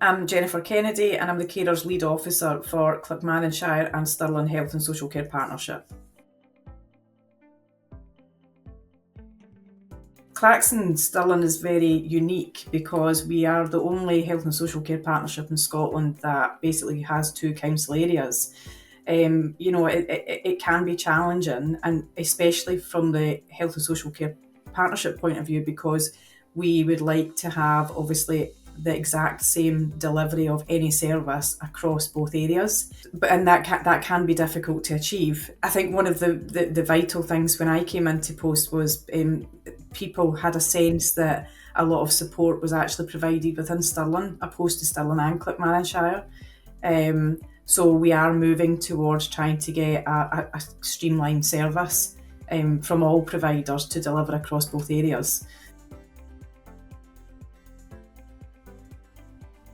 I'm Jennifer Kennedy and I'm the Carers Lead Officer for Clackmannanshire and Stirling Health and Social Care Partnership. Claxon Stirling is very unique because we are the only health and social care partnership in Scotland that basically has two council areas. It can be challenging, and especially from the health and social care partnership point of view, because we would like to have obviously the exact same delivery of any service across both areas, and that can be difficult to achieve. I think one of the vital things when I came into post was people had a sense that a lot of support was actually provided within Stirling, opposed to Stirling and Clackmannanshire. So we are moving towards trying to get a streamlined service from all providers to deliver across both areas.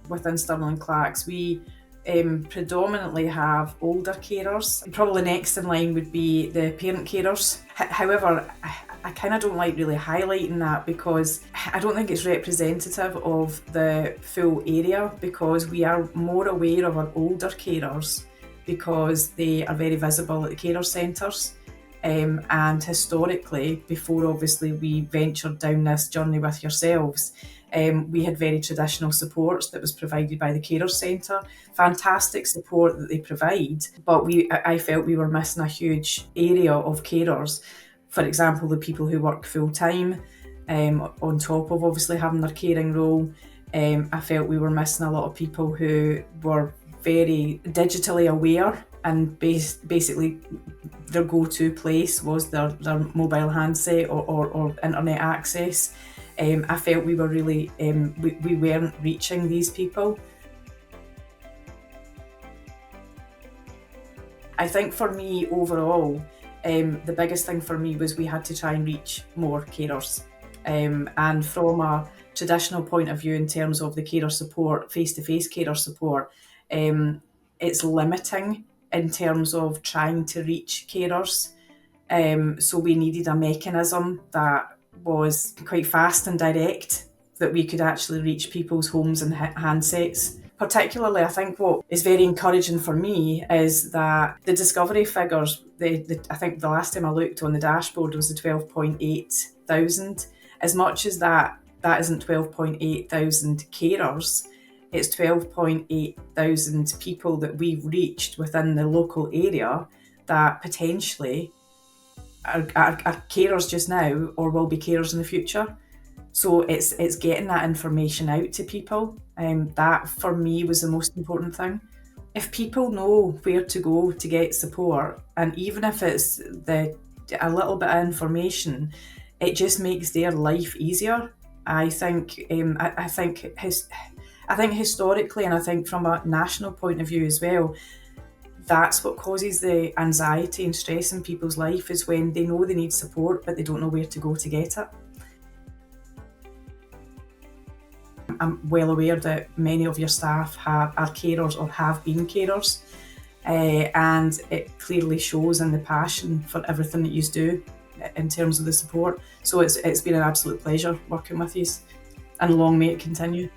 Within Stirling and Clacks, we predominantly have older carers. Probably next in line would be the parent carers. However, I kind of don't like really highlighting that because I don't think it's representative of the full area, because we are more aware of our older carers because they are very visible at the carer centres. And historically, before obviously we ventured down this journey with yourselves, we had very traditional supports that was provided by the carer centre. Fantastic support that they provide, but I felt we were missing a huge area of carers. For example, the people who work full time, on top of obviously having their caring role. I felt we were missing a lot of people who were very digitally aware, and basically their go-to place was their mobile handset or internet access. I felt we were really, we weren't reaching these people. I think for me overall, the biggest thing for me was we had to try and reach more carers. And from a traditional point of view, in terms of the carer support, face-to-face carer support, it's limiting in terms of trying to reach carers. So we needed a mechanism that was quite fast and direct, that we could actually reach people's homes and handsets. Particularly, I think what is very encouraging for me is that the discovery figures, I think the last time I looked on the dashboard was the 12.8 thousand. As much as that isn't 12.8 thousand carers, it's 12.8 thousand people that we've reached within the local area that potentially are carers just now or will be carers in the future. So it's getting that information out to people. That for me was the most important thing. If people know where to go to get support, and even if it's a little bit of information, it just makes their life easier. I think historically, and I think from a national point of view as well, that's what causes the anxiety and stress in people's life, is when they know they need support but they don't know where to go to get it. I'm well aware that many of your staff are carers or have been carers, and it clearly shows in the passion for everything that you do in terms of the support. So it's been an absolute pleasure working with you, and long may it continue.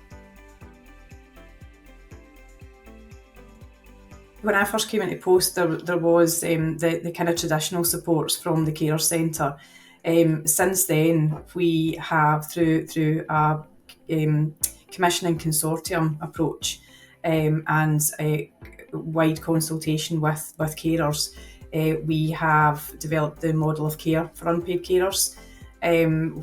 When I first came into post, there was the kind of traditional supports from the carer centre. Since then, we have through a commissioning consortium approach and a wide consultation with carers, we have developed the model of care for unpaid carers.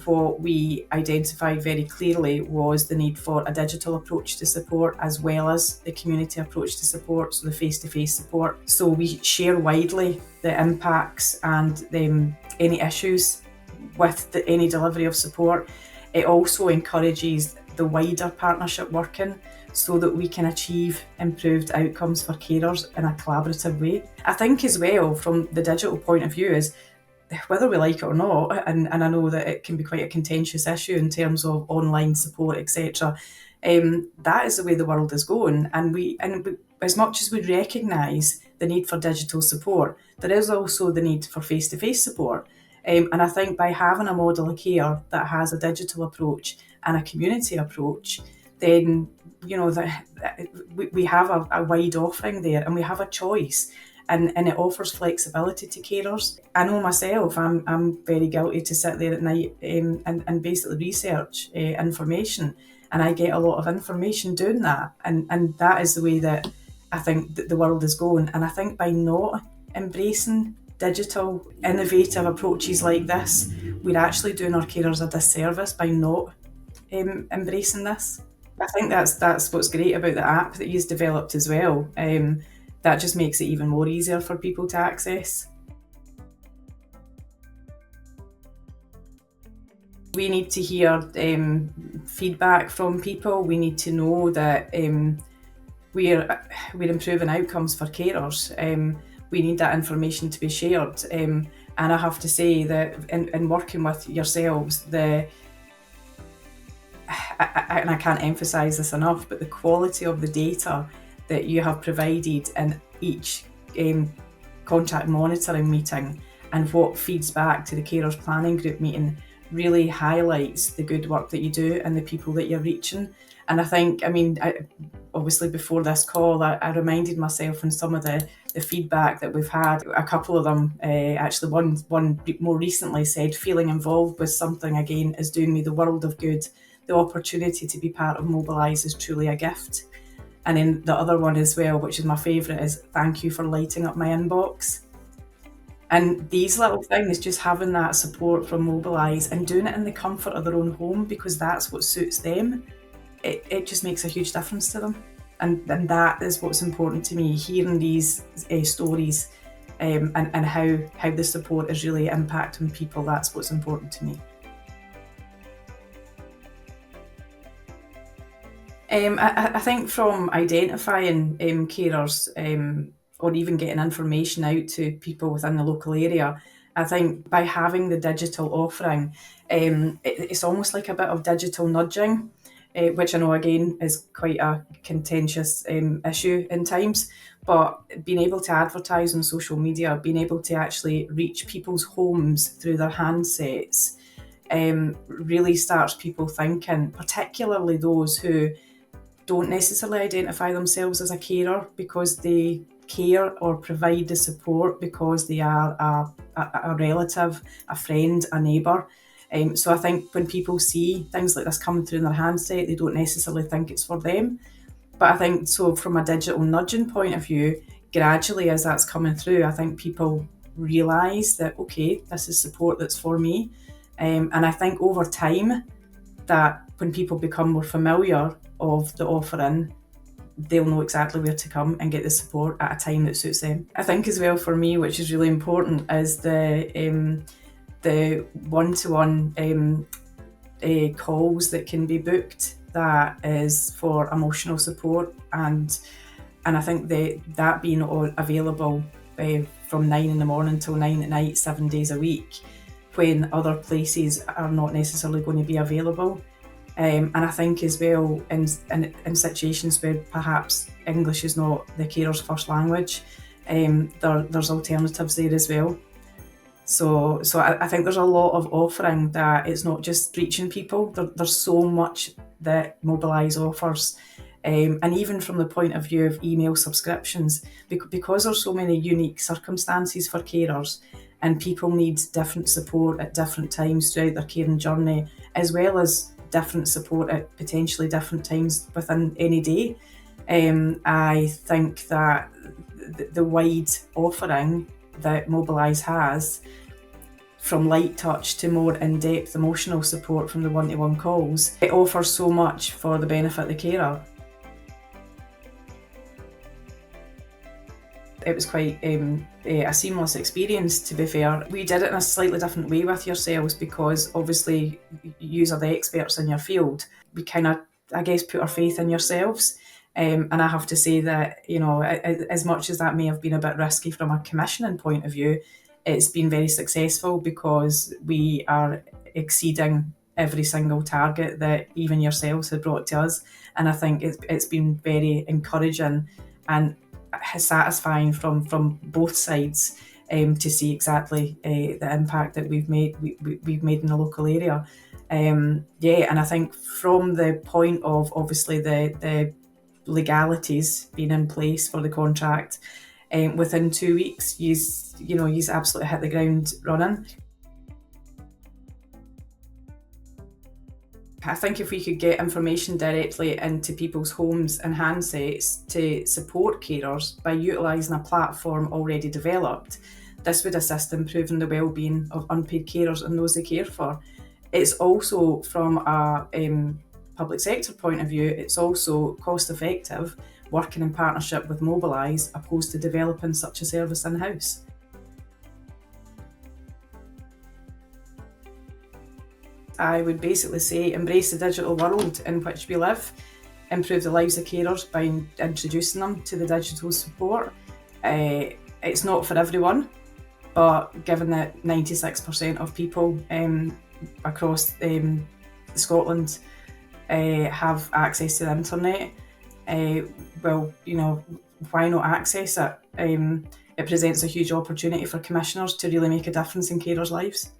What we identified very clearly was the need for a digital approach to support, as well as the community approach to support, so the face-to-face support. So we share widely the impacts and any issues with any delivery of support. It also encourages the wider partnership working so that we can achieve improved outcomes for carers in a collaborative way. I think as well, from the digital point of view, is whether we like it or not, and I know that it can be quite a contentious issue in terms of online support, etc. That is the way the world is going, and we as much as we recognise the need for digital support, there is also the need for face-to-face support. And I think by having a model of care that has a digital approach and a community approach, then we have a wide offering there, and we have a choice. And it offers flexibility to carers. I know myself, I'm very guilty to sit there at night and basically research information. And I get a lot of information doing that. And that is the way that I think that the world is going. And I think by not embracing digital, innovative approaches like this, we're actually doing our carers a disservice by not embracing this. I think that's what's great about the app that you've developed as well. That just makes it even more easier for people to access. We need to hear feedback from people. We need to know that we're improving outcomes for carers. We need that information to be shared. And I have to say that in working with yourselves, and I can't emphasise this enough, but the quality of the data that you have provided in each contract monitoring meeting and what feeds back to the carers planning group meeting really highlights the good work that you do and the people that you're reaching. And I think, obviously before this call, I reminded myself in some of the feedback that we've had. A couple of them, actually one more recently said, feeling involved with something again is doing me the world of good. The opportunity to be part of Mobilise is truly a gift. And then the other one as well, which is my favourite, is thank you for lighting up my inbox. And these little things, just having that support from Mobilise and doing it in the comfort of their own home because that's what suits them, it just makes a huge difference to them. And that is what's important to me, hearing these stories and how the support is really impacting people. That's what's important to me. I think from identifying carers or even getting information out to people within the local area, I think by having the digital offering, it's almost like a bit of digital nudging, which I know again is quite a contentious issue in times. But being able to advertise on social media, being able to actually reach people's homes through their handsets, really starts people thinking, particularly those who don't necessarily identify themselves as a carer because they care or provide the support because they are a relative, a friend, a neighbour. So I think when people see things like this coming through in their handset, they don't necessarily think it's for them. But I think, so from a digital nudging point of view, gradually as that's coming through, I think people realise that, okay, this is support that's for me. And I think over time, that when people become more familiar of the offering, they'll know exactly where to come and get the support at a time that suits them. I think as well for me, which is really important, is the one-to-one calls that can be booked. That is for emotional support, and I think that being available from 9 in the morning till 9 at night, 7 days a week, when other places are not necessarily going to be available. And I think as well, in situations where perhaps English is not the carer's first language, there's alternatives there as well. So I think there's a lot of offering that it's not just reaching people. There's so much that Mobilise offers. And even from the point of view of email subscriptions, because there's so many unique circumstances for carers and people need different support at different times throughout their caring journey, as well as different support at potentially different times within any day. I think that the wide offering that Mobilise has, from light touch to more in-depth emotional support from the one-to-one calls, it offers so much for the benefit of the carer. It was quite a seamless experience, to be fair. We did it in a slightly different way with yourselves because obviously you are the experts in your field. We kind of, I guess, put our faith in yourselves. And I have to say that, as much as that may have been a bit risky from a commissioning point of view, it's been very successful because we are exceeding every single target that even yourselves had brought to us. And I think it's been very encouraging and satisfying from both sides to see exactly the impact that we've made in the local area. Yeah, and I think from the point of obviously the legalities being in place for the contract, within 2 weeks, you's absolutely hit the ground running. I think if we could get information directly into people's homes and handsets to support carers by utilising a platform already developed, this would assist in improving the well-being of unpaid carers and those they care for. It's also, from a public sector point of view, it's also cost effective working in partnership with Mobilise opposed to developing such a service in-house. I would basically say embrace the digital world in which we live, improve the lives of carers by introducing them to the digital support. It's not for everyone, but given that 96% of people across Scotland have access to the internet, well, why not access it? It presents a huge opportunity for commissioners to really make a difference in carers' lives.